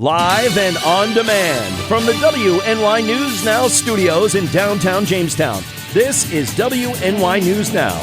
Live and on demand from the WNY News Now studios in downtown Jamestown. This is WNY News Now.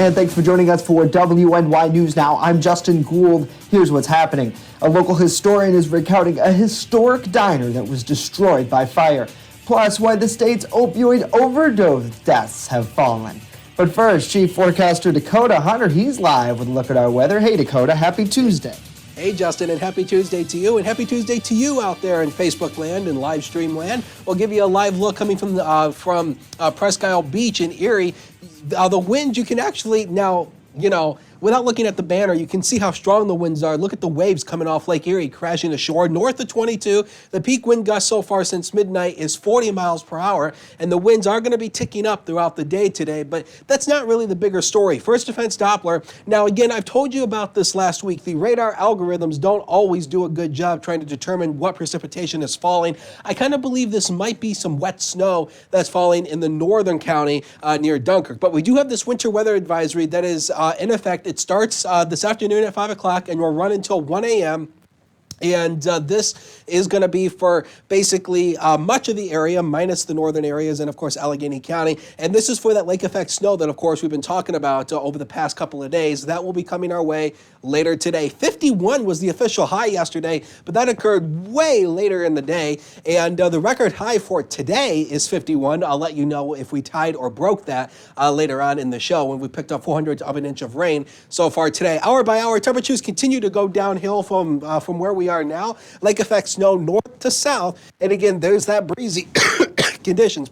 And thanks for joining us for WNY News Now. I'm Justin Gould. Here's what's happening. A local historian is recounting a historic diner that was destroyed by fire, plus why the state's opioid overdose deaths have fallen. But first, Chief Forecaster Dakota Hunter, he's live with a look at our weather. Hey, Dakota, happy Tuesday. Hey, Justin, and happy Tuesday to you, and happy Tuesday to you out there in Facebook land and live stream land. We'll give you a live look coming from Presque Isle Beach in Erie. The winds, you can actually now, without looking at the banner, you can see how strong the winds are. Look at the waves coming off Lake Erie, crashing ashore. North of 22, the peak wind gust so far since midnight is 40 miles per hour, and the winds are going to be ticking up throughout the day today, but that's not really the bigger story. First Defense Doppler. Now, again, I've told you about this last week. The radar algorithms don't always do a good job trying to determine what precipitation is falling. I kind of believe this might be some wet snow that's falling in the northern county near Dunkirk, but we do have this winter weather advisory that is in effect. It starts this afternoon at 5 o'clock and will run until 1 a.m. And this is going to be for basically much of the area, minus the northern areas and, of course, Allegheny County. And this is for that lake effect snow that, of course, we've been talking about over the past couple of days. That will be coming our way later today. 51 was the official high yesterday, but that occurred way later in the day. And the record high for today is 51. I'll let you know if we tied or broke that later on in the show when we picked up 400 of an inch of rain so far today. Hour by hour, temperatures continue to go downhill from where we are now. Lake effect snow north to south. And again, there's that breezy conditions,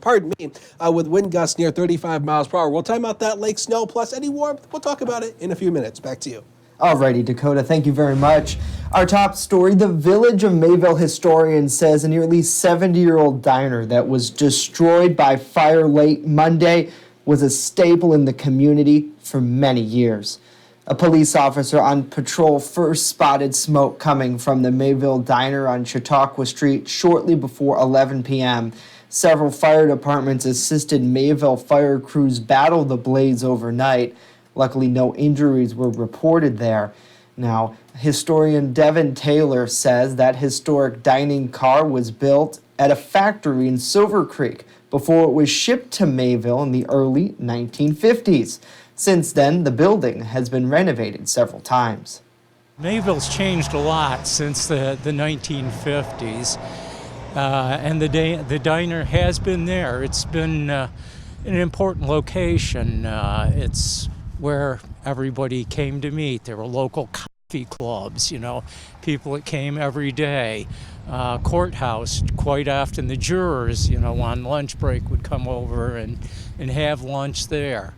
with wind gusts near 35 miles per hour. We'll time out that lake snow plus any warmth. We'll talk about it in a few minutes. Back to you. Alrighty, Dakota, thank you very much. Our top story, the Village of Mayville historian says a nearly 70-year-old diner that was destroyed by fire late Monday was a staple in the community for many years. A police officer on patrol first spotted smoke coming from the Mayville Diner on Chautauqua Street shortly before 11 p.m. Several fire departments assisted Mayville fire crews battle the blaze overnight. Luckily, no injuries were reported there. Now, historian Devin Taylor says that historic dining car was built at a factory in Silver Creek before it was shipped to Mayville in the early 1950s. Since then, the building has been renovated several times. Mayville's changed a lot since the 1950s, and the diner has been there. It's been an important location. It's where everybody came to meet. There were local coffee clubs, people that came every day. Courthouse, quite often the jurors, on lunch break would come over and have lunch there.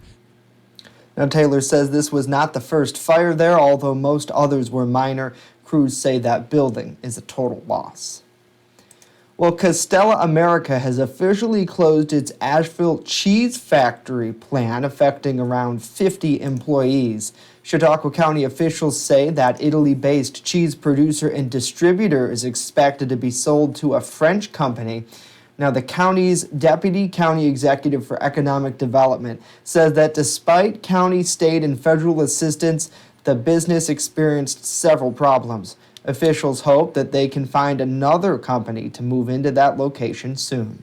Now, Taylor says this was not the first fire there, although most others were minor. Crews say that building is a total loss. Well, Costella America has officially closed its Asheville cheese factory plant, affecting around 50 employees. Chautauqua County officials say that Italy-based cheese producer and distributor is expected to be sold to a French company. Now, the county's Deputy County Executive for Economic Development says that despite county, state, and federal assistance, the business experienced several problems. Officials hope that they can find another company to move into that location soon.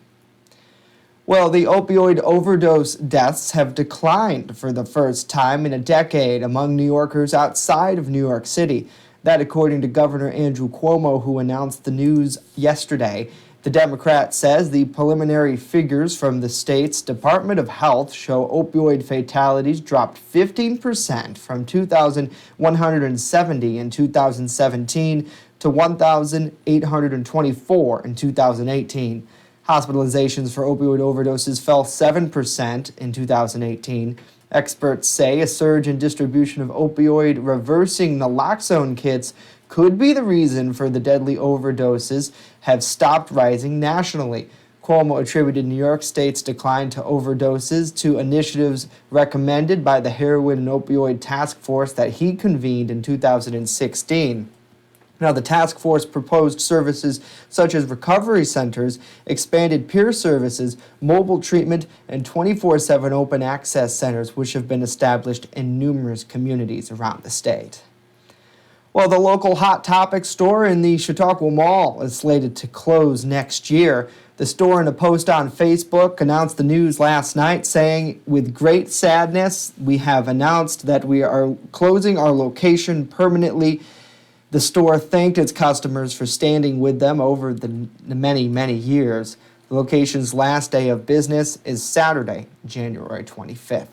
Well, the opioid overdose deaths have declined for the first time in a decade among New Yorkers outside of New York City. That according to Governor Andrew Cuomo, who announced the news yesterday. The Democrat says the preliminary figures from the state's Department of Health show opioid fatalities dropped 15% from 2,170 in 2017 to 1,824 in 2018. Hospitalizations for opioid overdoses fell 7% in 2018. Experts say a surge in distribution of opioid reversing naloxone kits could be the reason for the deadly overdoses have stopped rising nationally. Cuomo attributed New York State's decline to overdoses to initiatives recommended by the Heroin and Opioid Task Force that he convened in 2016. Now, the task force proposed services such as recovery centers, expanded peer services, mobile treatment, and 24/7 open access centers, which have been established in numerous communities around the state. Well, the local Hot Topic store in the Chautauqua Mall is slated to close next year. The store, in a post on Facebook, announced the news last night, saying, "With great sadness, we have announced that we are closing our location permanently." The store thanked its customers for standing with them over the many, many years. The location's last day of business is Saturday, January 25th.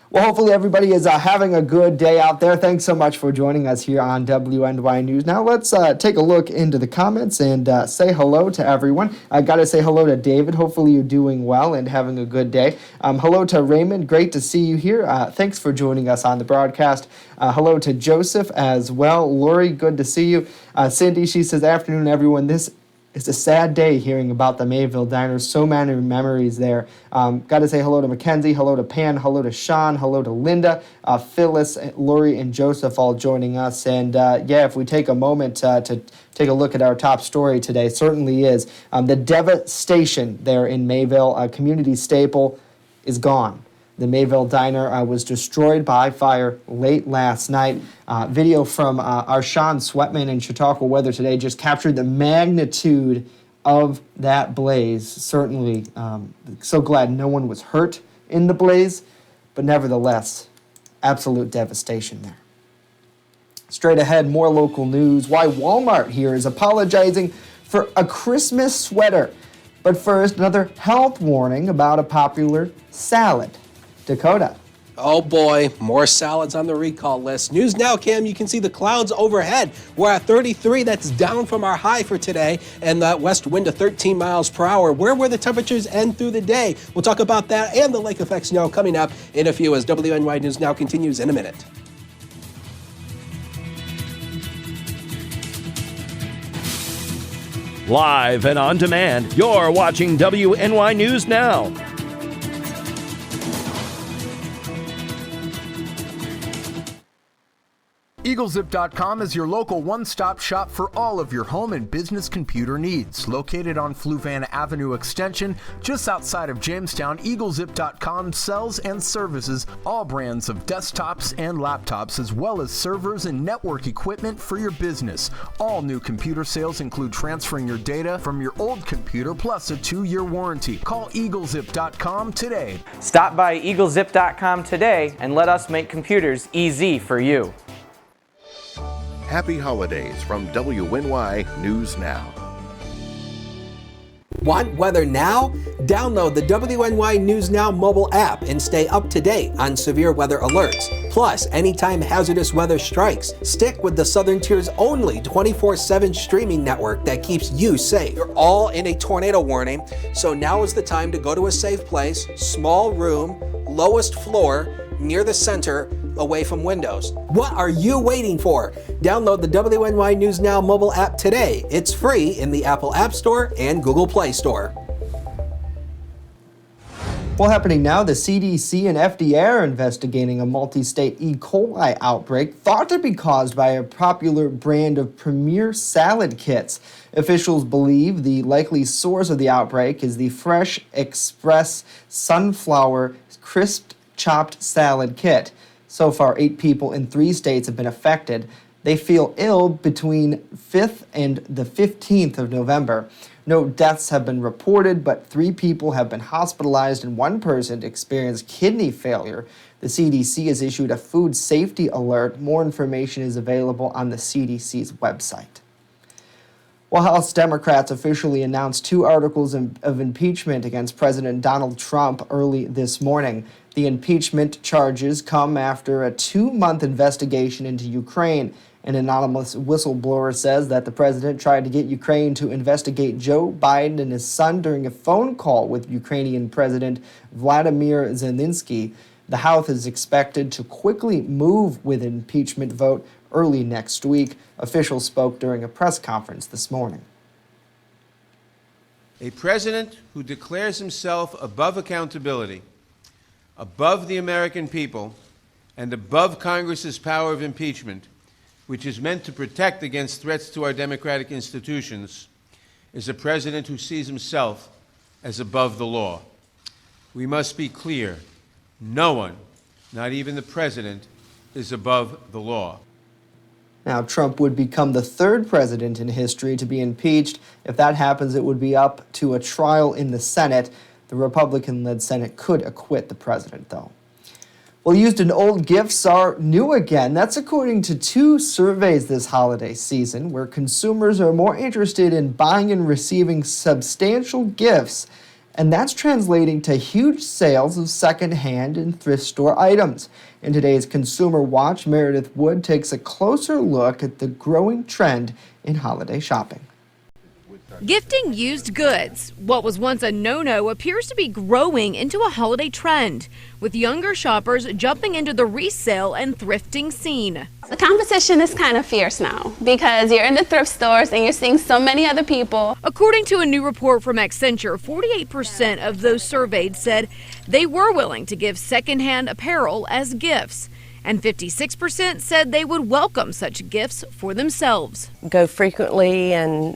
Well, hopefully everybody is having a good day out there. Thanks so much for joining us here on WNY News. Now let's take a look into the comments and say hello to everyone. I got to say hello to David. Hopefully you're doing well and having a good day. Hello to Raymond. Great to see you here. Thanks for joining us on the broadcast. Hello to Joseph as well. Lori, good to see you. Cindy, she says, "Afternoon, everyone. This It's a sad day hearing about the Mayville Diner. So many memories there." Got to say hello to Mackenzie, hello to Pan, hello to Sean, hello to Linda, Phyllis, Lori, and Joseph all joining us. And if we take a moment to take a look at our top story today, certainly is the devastation there in Mayville. A community staple is gone. The Mayville Diner was destroyed by fire late last night. Video from our Sean Sweatman in Chautauqua Weather Today just captured the magnitude of that blaze. Certainly, so glad no one was hurt in the blaze, but nevertheless, absolute devastation there. Straight ahead, more local news. Why Walmart here is apologizing for a Christmas sweater. But first, another health warning about a popular salad. Dakota. Oh boy, more salads on the recall list. News now, Cam, you can see the clouds overhead. We're at 33, that's down from our high for today, and that west wind to 13 miles per hour. Where will the temperatures end through the day? We'll talk about that and the lake effect snow coming up in a few as WNY News Now continues in a minute. Live and on demand, you're watching WNY News Now. EagleZip.com is your local one-stop shop for all of your home and business computer needs. Located on Fluvan Avenue Extension, just outside of Jamestown, EagleZip.com sells and services all brands of desktops and laptops, as well as servers and network equipment for your business. All new computer sales include transferring your data from your old computer plus a 2-year warranty. Call EagleZip.com today. Stop by EagleZip.com today and let us make computers easy for you. Happy holidays from WNY News Now. Want weather now? Download the WNY News Now mobile app and stay up to date on severe weather alerts. Plus, anytime hazardous weather strikes, stick with the Southern Tier's only 24/7 streaming network that keeps you safe. You're all in a tornado warning, so now is the time to go to a safe place, small room, lowest floor, near the center, away from windows. What are you waiting for? Download the WNY News Now mobile app today. It's free in the Apple App Store and Google Play Store. Well, happening now, the CDC and FDA are investigating a multi-state E. coli outbreak thought to be caused by a popular brand of Premier salad kits. Officials believe the likely source of the outbreak is the Fresh Express Sunflower Crisp Chopped Salad Kit. So far, 8 people in 3 states have been affected. They feel ill between 5th and the 15th of November. No deaths have been reported, but 3 people have been hospitalized and 1 person experienced kidney failure. The CDC has issued a food safety alert. More information is available on the CDC's website. Well, House Democrats officially announced 2 articles of impeachment against President Donald Trump early this morning. The impeachment charges come after a 2-month investigation into Ukraine. An anonymous whistleblower says that the president tried to get Ukraine to investigate Joe Biden and his son during a phone call with Ukrainian President Vladimir Zelensky. The House is expected to quickly move with an impeachment vote early next week. Officials spoke during a press conference this morning. A president who declares himself above accountability, above the American people, and above Congress's power of impeachment, which is meant to protect against threats to our democratic institutions, is a president who sees himself as above the law. We must be clear. No one, not even the president, is above the law. Now, Trump would become the third president in history to be impeached. If that happens, it would be up to a trial in the Senate. The Republican-led Senate could acquit the president, though. Well, used and old gifts are new again. That's according to 2 surveys this holiday season, where consumers are more interested in buying and receiving substantial gifts, and that's translating to huge sales of secondhand and thrift store items. In today's Consumer Watch, Meredith Wood takes a closer look at the growing trend in holiday shopping. Gifting used goods. What was once a no-no appears to be growing into a holiday trend, with younger shoppers jumping into the resale and thrifting scene. The competition is kind of fierce now because you're in the thrift stores and you're seeing so many other people. According to a new report from Accenture, 48% of those surveyed said they were willing to give secondhand apparel as gifts, and 56% said they would welcome such gifts for themselves. Go frequently and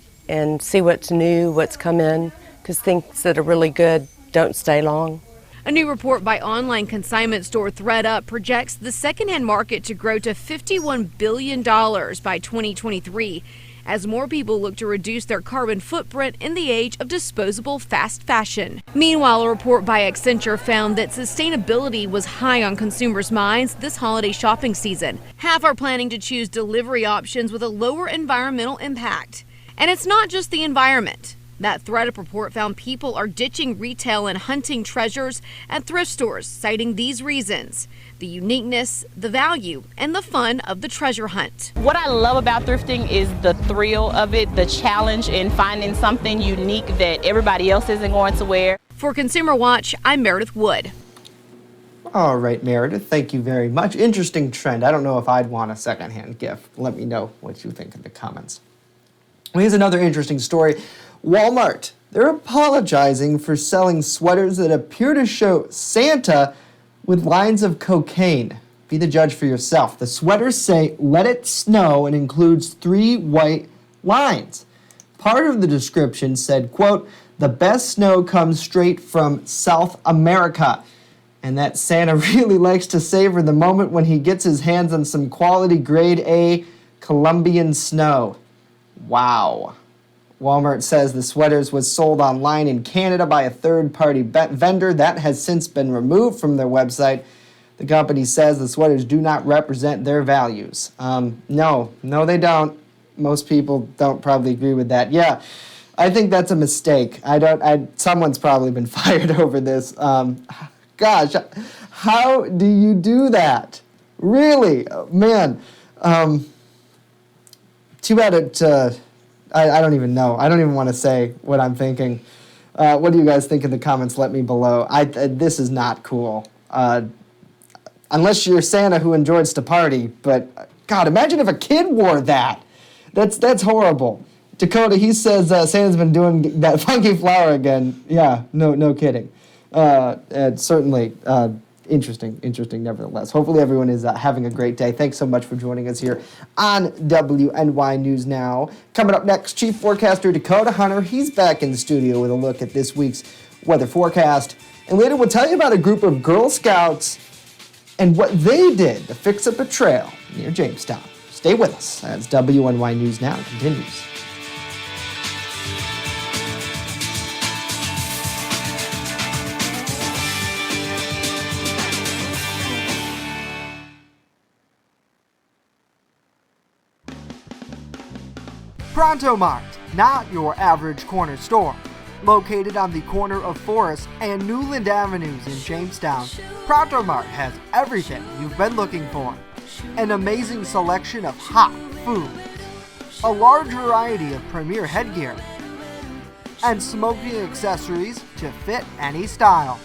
see what's new, what's come in, because things that are really good don't stay long. A new report by online consignment store ThredUp projects the secondhand market to grow to $51 billion by 2023 as more people look to reduce their carbon footprint in the age of disposable fast fashion. Meanwhile, a report by Accenture found that sustainability was high on consumers' minds this holiday shopping season. Half are planning to choose delivery options with a lower environmental impact. And it's not just the environment. That ThredUp report found people are ditching retail and hunting treasures at thrift stores, citing these reasons: the uniqueness, the value, and the fun of the treasure hunt. What I love about thrifting is the thrill of it, the challenge in finding something unique that everybody else isn't going to wear. For Consumer Watch, I'm Meredith Wood. All right, Meredith, thank you very much. Interesting trend. I don't know if I'd want a secondhand gift. Let me know what you think in the comments. Well, here's another interesting story. Walmart, they're apologizing for selling sweaters that appear to show Santa with lines of cocaine. Be the judge for yourself. The sweaters say, "Let it snow," and includes 3 white lines. Part of the description said, quote, "The best snow comes straight from South America," and that Santa really likes to savor the moment when he gets his hands on some quality grade A Colombian snow. Wow. Walmart says the sweaters was sold online in Canada by a third-party vendor. That has since been removed from their website. The company says the sweaters do not represent their values. No, they don't. Most people don't probably agree with that. Yeah, I think that's a mistake. Someone's probably been fired over this. Gosh, how do you do that? Really, man. Too bad I don't even know. I don't even want to say what I'm thinking. What do you guys think in the comments? Let me below. This is not cool. Unless you're Santa who enjoys to party. But, God, imagine if a kid wore that. That's horrible. Dakota, he says Santa's been doing that funky flower again. Yeah, no kidding. Certainly interesting nevertheless. Hopefully everyone is having a great day. Thanks so much for joining us here on WNY News Now. Coming up next, Chief Forecaster Dakota Hunter. He's back in the studio with a look at this week's weather forecast. And later we'll tell you about a group of Girl Scouts and what they did to fix up a trail near Jamestown. Stay with us as WNY News Now continues. Pronto Mart, not your average corner store. Located on the corner of Forest and Newland Avenues in Jamestown, Pronto Mart has everything you've been looking for. An amazing selection of hot foods, a large variety of premier headgear, and smoking accessories to fit any style.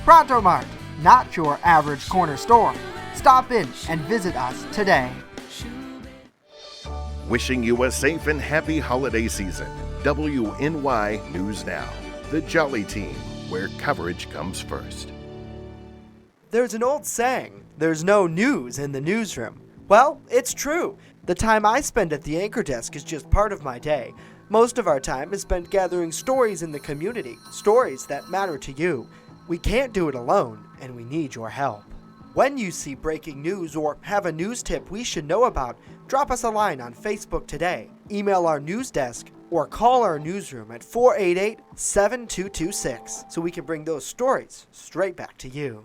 Pronto Mart, not your average corner store. Stop in and visit us today. Wishing you a safe and happy holiday season. WNY News Now, the Jolly Team, where coverage comes first. There's an old saying, there's no news in the newsroom. Well, it's true. The time I spend at the anchor desk is just part of my day. Most of our time is spent gathering stories in the community, stories that matter to you. We can't do it alone, and we need your help. When you see breaking news or have a news tip we should know about, drop us a line on Facebook today, email our news desk, or call our newsroom at 488-7226 so we can bring those stories straight back to you.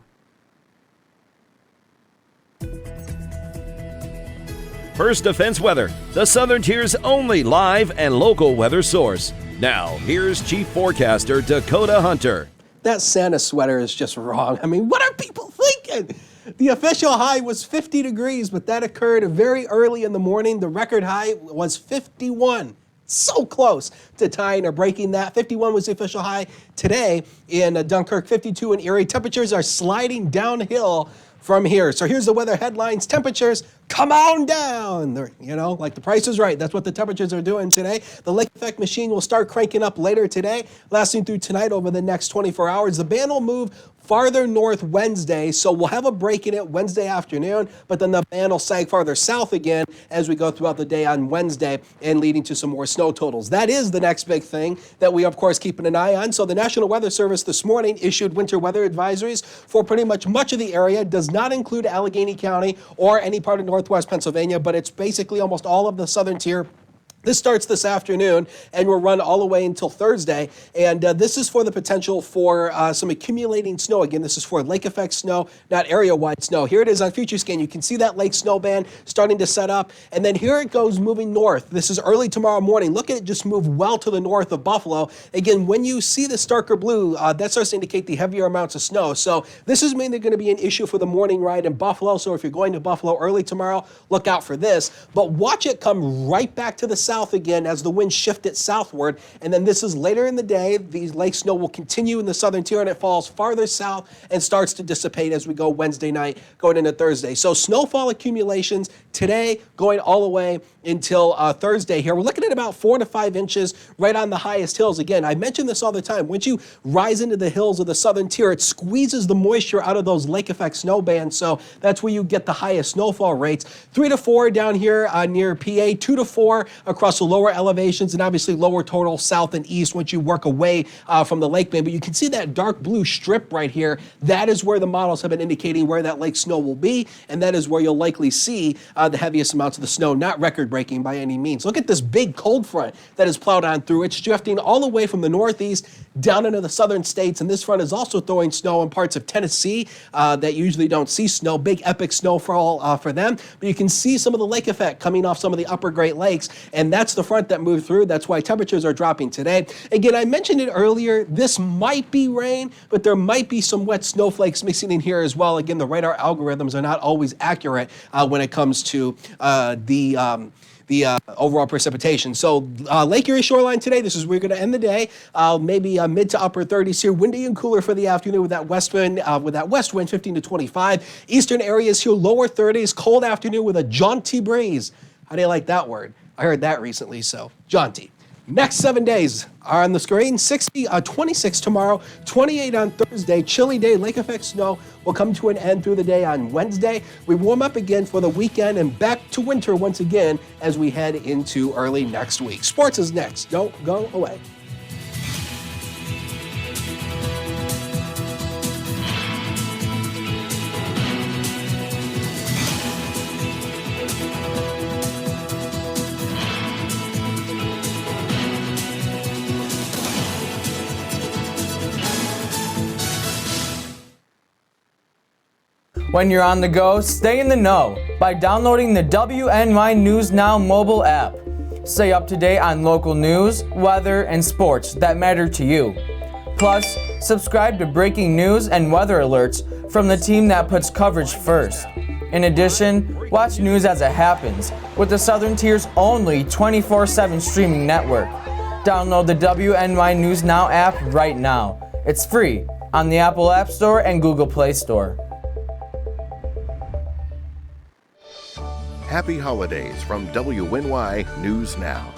First Defense Weather, the Southern Tier's only live and local weather source. Now, here's Chief Forecaster Dakota Hunter. That Santa sweater is just wrong. I mean, what are people thinking? The official high was 50 degrees, but that occurred very early in the morning. The record high was 51. So close to tying or breaking that. 51 was the official high today in Dunkirk, 52 in Erie. Temperatures are sliding downhill from here. So here's the weather headlines. Temperatures come on down. They're, like the Price is Right. That's what the temperatures are doing today. The lake effect machine will start cranking up later today, lasting through tonight over the next 24 hours. The band will move farther north Wednesday, so we'll have a break in it Wednesday afternoon, but then the band will sag farther south again as we go throughout the day on Wednesday and leading to some more snow totals. That is the next big thing that we, of course, keeping an eye on. So the National Weather Service this morning issued winter weather advisories for pretty much of the area. Does not include Allegheny County or any part of northwest Pennsylvania, but it's basically almost all of the southern tier. This starts this afternoon and will run all the way until Thursday. And this is for the potential for some accumulating snow. Again, this is for lake effect snow, not area-wide snow. Here it is on FutureScan. You can see that lake snow band starting to set up. And then here it goes moving north. This is early tomorrow morning. Look at it just move well to the north of Buffalo. Again, when you see the darker blue, that starts to indicate the heavier amounts of snow. So this is mainly going to be an issue for the morning ride in Buffalo. So if you're going to Buffalo early tomorrow, look out for this. But watch it come right back to the south again as the wind shifted southward. And then this is later in the day. The lake snow will continue in the southern tier and it falls farther south and starts to dissipate as we go Wednesday night going into Thursday. So snowfall accumulations today going all the way until Thursday here. We're looking at about 4 to 5 inches right on the highest hills. Again, I mention this all the time. Once you rise into the hills of the southern tier, it squeezes the moisture out of those lake effect snow bands. So that's where you get the highest snowfall rates. 3 to 4 down here near PA, 2 to 4 across the lower elevations, and obviously lower total south and east once you work away from the lake band. But you can see that dark blue strip right here. That is where the models have been indicating where that lake snow will be, and that is where you'll likely see the heaviest amounts of the snow, not record-breaking by any means. Look at this big cold front that has plowed on through. It's drifting all the way from the northeast down into the southern states, and this front is also throwing snow in parts of Tennessee that usually don't see snow. Big epic snowfall for them. But you can see some of the lake effect coming off some of the upper Great Lakes, and that's the front that moved through. That's why temperatures are dropping today. Again, I mentioned it earlier. This might be rain, but there might be some wet snowflakes mixing in here as well. Again, the radar algorithms are not always accurate when it comes to the overall precipitation. So Lake Erie shoreline today, this is where we're going to end the day. Maybe mid to upper 30s here. Windy and cooler for the afternoon with that west wind 15 to 25. Eastern areas here, lower 30s. Cold afternoon with a jaunty breeze. How do you like that word? I heard that recently, so jaunty. Next 7 days are on the screen. 26 tomorrow, 28 on Thursday. Chilly day, lake effect snow will come to an end through the day on Wednesday. We warm up again for the weekend and back to winter once again as we head into early next week. Sports is next. Don't go away. When you're on the go, stay in the know by downloading the WNY News Now mobile app. Stay up to date on local news, weather, and sports that matter to you. Plus, subscribe to breaking news and weather alerts from the team that puts coverage first. In addition, watch news as it happens with the Southern Tier's only 24/7 streaming network. Download the WNY News Now app right now. It's free on the Apple App Store and Google Play Store. Happy holidays from WNY News Now.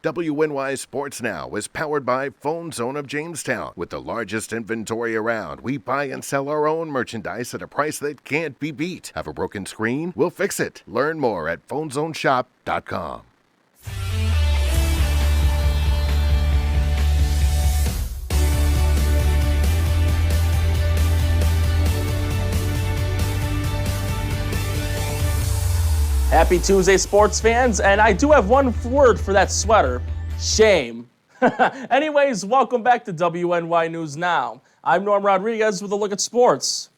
WNY Sports Now is powered by Phone Zone of Jamestown. With the largest inventory around, we buy and sell our own merchandise at a price that can't be beat. Have a broken screen? We'll fix it. Learn more at phonezoneshop.com. Happy Tuesday, sports fans, and I do have one word for that sweater: shame. Anyways, welcome back to WNY News Now. I'm Norm Rodriguez with a look at sports.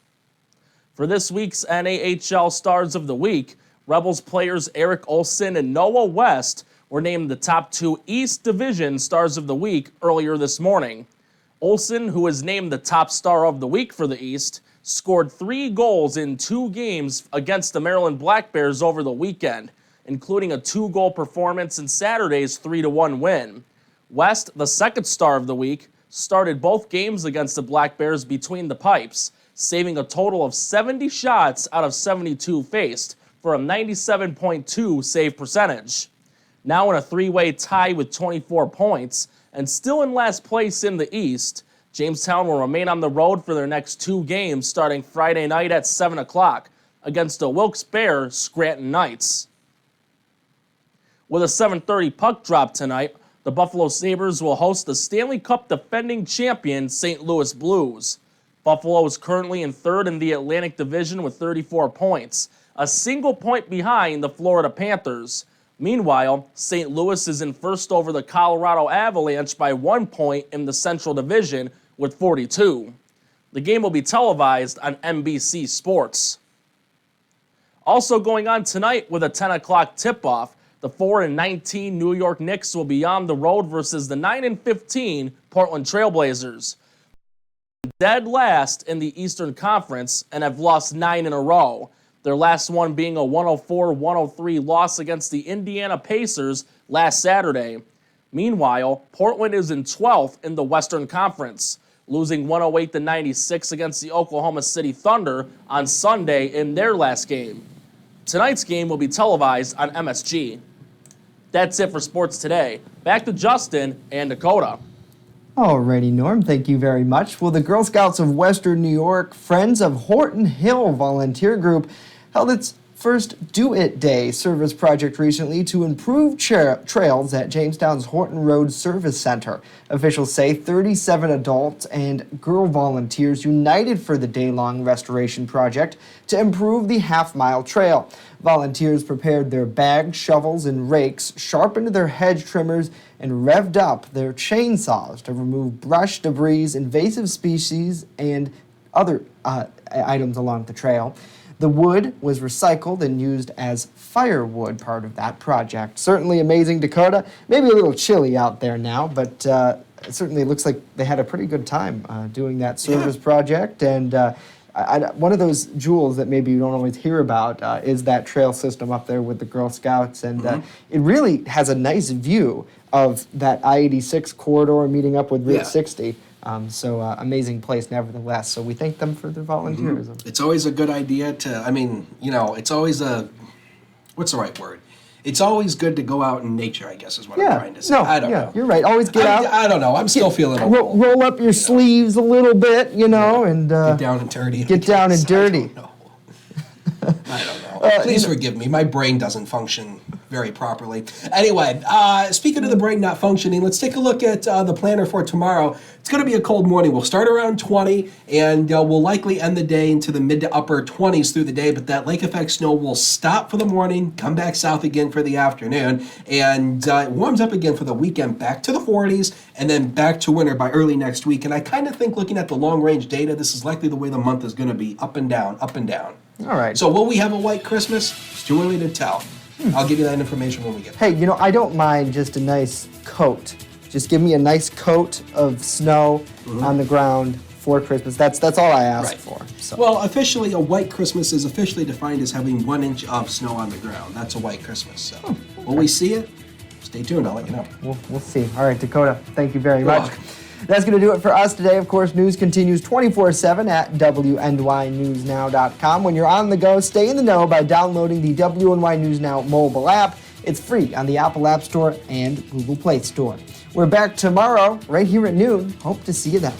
For this week's NAHL Stars of the Week, Rebels players Eric Olson and Noah West were named the top 2 East Division Stars of the Week earlier this morning. Olson, who was named the top star of the week for the East, scored 3 goals in 2 games against the Maryland Black Bears over the weekend, including a 2-goal performance in Saturday's 3-1 win. West, the second star of the week, started both games against the Black Bears between the pipes, saving a total of 70 shots out of 72 faced for a 97.2 save percentage. Now in a 3-way tie with 24 points and still in last place in the East, Jamestown will remain on the road for their next 2 games starting Friday night at 7 o'clock against the Wilkes-Barre Scranton Knights. With a 7:30 puck drop tonight, the Buffalo Sabres will host the Stanley Cup defending champion St. Louis Blues. Buffalo is currently in 3rd in the Atlantic Division with 34 points, a single point behind the Florida Panthers. Meanwhile, St. Louis is in 1st over the Colorado Avalanche by 1 point in the Central Division with 42. The game will be televised on NBC Sports. Also going on tonight with a 10 o'clock tip-off, the 4-19 New York Knicks will be on the road versus the 9-15 Portland Trailblazers. Dead last in the Eastern Conference and have lost 9 in a row, their last one being a 104-103 loss against the Indiana Pacers last Saturday. Meanwhile, Portland is in 12th in the Western Conference, losing 108-96 against the Oklahoma City Thunder on Sunday in their last game. Tonight's game will be televised on MSG. That's it for sports today. Back to Justin and Dakota. Alrighty, Norm, thank you very much. Well, the Girl Scouts of Western New York Friends of Horton Hill volunteer group held its first Do It Day service project recently to improve trails at Jamestown's Horton Road Service Center. Officials say 37 adult and girl volunteers united for the day-long restoration project to improve the half-mile trail. Volunteers prepared their bags, shovels, and rakes, sharpened their hedge trimmers, and revved up their chainsaws to remove brush, debris, invasive species, and other items along the trail. The wood was recycled and used as firewood, part of that project. Certainly amazing, Dakota. Maybe a little chilly out there now, but it certainly looks like they had a pretty good time doing that service project. And one of those jewels that maybe you don't always hear about is that trail system up there with the Girl Scouts. And it really has a nice view of that I-86 corridor meeting up with Route 60. So amazing place nevertheless. So we thank them for their volunteerism. It's always a good idea to, it's always what's the right word? It's always good to go out in nature, I guess is what I'm trying to say. I don't know. You're right. Always get out. I don't know. I'm still feeling old. Roll up your sleeves a little bit, and get down and dirty. Get down and dirty. I don't know. Please forgive me. My brain doesn't function very properly. Anyway, speaking of the brain not functioning, let's take a look at the planner for tomorrow. It's going to be a cold morning. We'll start around 20, and we'll likely end the day into the mid to upper 20s through the day, but that lake effect snow will stop for the morning, come back south again for the afternoon, and it warms up again for the weekend, back to the 40s, and then back to winter by early next week. And I kind of think, looking at the long-range data, this is likely the way the month is going to be, up and down, up and down. All right. So will we have a white Christmas? It's too early to tell. I'll give you that information when we get there. Hey, I don't mind just a nice coat. Just give me a nice coat of snow on the ground for Christmas. That's all I ask for. So. Well, officially, a white Christmas is officially defined as having 1 inch of snow on the ground. That's a white Christmas. So will we see it? Stay tuned. I'll let you know. We'll see. All right, Dakota, thank you very much. That's going to do it for us today. Of course, news continues 24/7 at WNYNewsNow.com. When you're on the go, stay in the know by downloading the WNY News Now mobile app. It's free on the Apple App Store and Google Play Store. We're back tomorrow right here at noon. Hope to see you then.